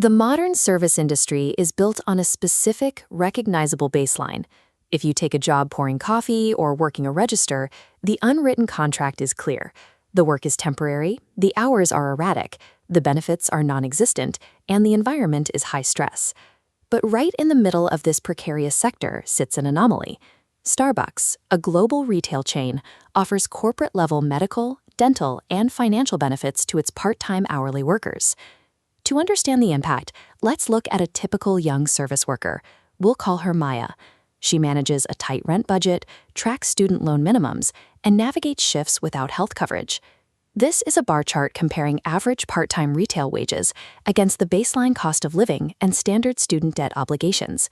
The modern service industry is built on a specific, recognizable baseline. If you take a job pouring coffee or working a register, the unwritten contract is clear. The work is temporary, the hours are erratic, the benefits are non-existent, and the environment is high stress. But right in the middle of this precarious sector sits an anomaly. Starbucks, a global retail chain, offers corporate-level medical, dental, and financial benefits to its part-time hourly workers. To understand the impact, let's look at a typical young service worker. We'll call her Maya. She manages a tight rent budget, tracks student loan minimums, and navigates shifts without health coverage. This is a bar chart comparing average part-time retail wages against the baseline cost of living and standard student debt obligations.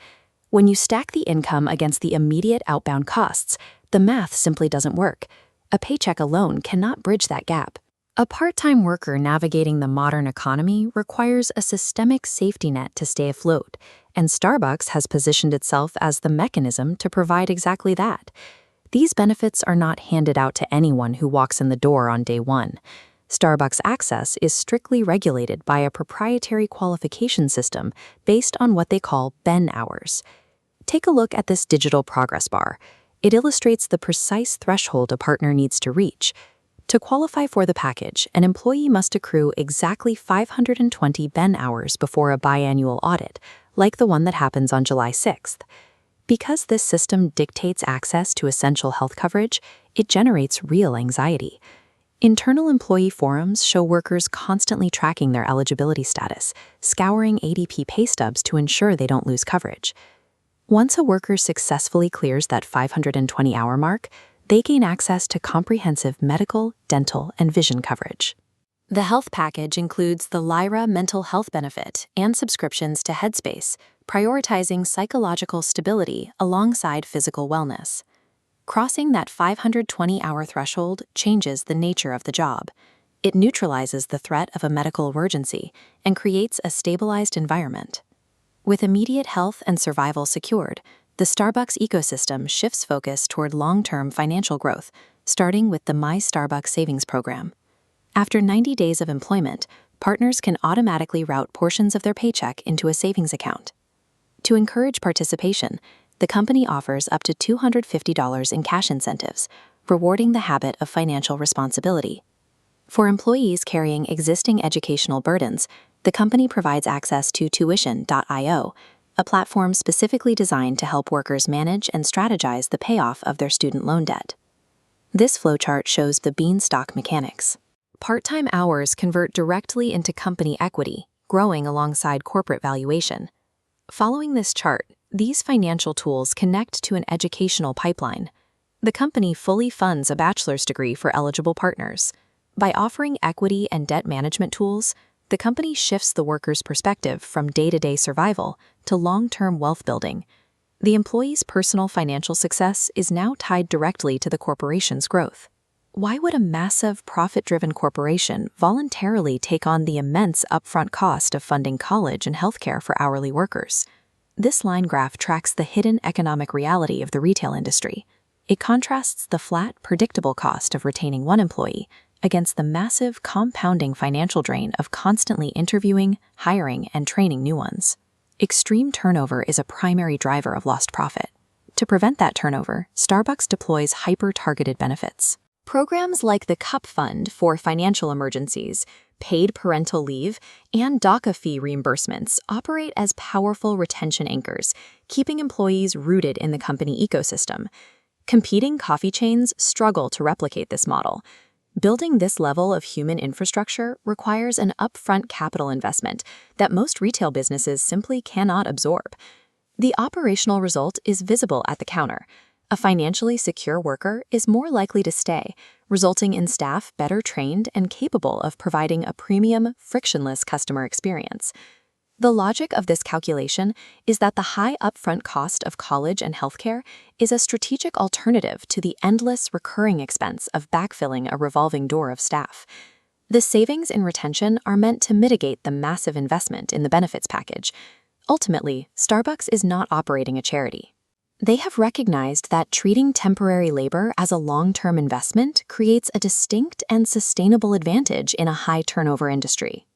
When you stack the income against the immediate outbound costs, the math simply doesn't work. A paycheck alone cannot bridge that gap. A part-time worker navigating the modern economy requires a systemic safety net to stay afloat, and Starbucks has positioned itself as the mechanism to provide exactly that. These benefits are not handed out to anyone who walks in the door on day one. Starbucks Access is strictly regulated by a proprietary qualification system based on what they call BEN hours. Take a look at this digital progress bar. It illustrates the precise threshold a partner needs to reach. To qualify for the package, an employee must accrue exactly 520 BEN hours before a biannual audit, like the one that happens on July 6th. Because this system dictates access to essential health coverage, it generates real anxiety. Internal employee forums show workers constantly tracking their eligibility status, scouring ADP pay stubs to ensure they don't lose coverage. Once a worker successfully clears that 520-hour mark, they gain access to comprehensive medical, dental, and vision coverage. The health package includes the Lyra mental health benefit and subscriptions to Headspace, prioritizing psychological stability alongside physical wellness. Crossing that 520-hour threshold changes the nature of the job. It neutralizes the threat of a medical emergency and creates a stabilized environment. With immediate health and survival secured, the Starbucks ecosystem shifts focus toward long-term financial growth, starting with the My Starbucks Savings Program. After 90 days of employment, partners can automatically route portions of their paycheck into a savings account. To encourage participation, the company offers up to $250 in cash incentives, rewarding the habit of financial responsibility. For employees carrying existing educational burdens, the company provides access to Tuition.io, a platform specifically designed to help workers manage and strategize the payoff of their student loan debt. This flowchart shows the beanstalk mechanics. Part-time hours convert directly into company equity, growing alongside corporate valuation. Following this chart, these financial tools connect to an educational pipeline. The company fully funds a bachelor's degree for eligible partners. By offering equity and debt management tools, the company shifts the worker's perspective from day-to-day survival to long-term wealth building. The employee's personal financial success is now tied directly to the corporation's growth. Why would a massive, profit-driven corporation voluntarily take on the immense upfront cost of funding college and healthcare for hourly workers? This line graph tracks the hidden economic reality of the retail industry. It contrasts the flat, predictable cost of retaining one employee against the massive, compounding financial drain of constantly interviewing, hiring, and training new ones. Extreme turnover is a primary driver of lost profit. To prevent that turnover, Starbucks deploys hyper-targeted benefits. Programs like the CUP Fund for financial emergencies, paid parental leave, and DACA fee reimbursements operate as powerful retention anchors, keeping employees rooted in the company ecosystem. Competing coffee chains struggle to replicate this model. Building this level of human infrastructure requires an upfront capital investment that most retail businesses simply cannot absorb. The operational result is visible at the counter. A financially secure worker is more likely to stay, resulting in staff better trained and capable of providing a premium, frictionless customer experience. The logic of this calculation is that the high upfront cost of college and healthcare is a strategic alternative to the endless recurring expense of backfilling a revolving door of staff. The savings in retention are meant to mitigate the massive investment in the benefits package. Ultimately, Starbucks is not operating a charity. They have recognized that treating temporary labor as a long-term investment creates a distinct and sustainable advantage in a high-turnover industry.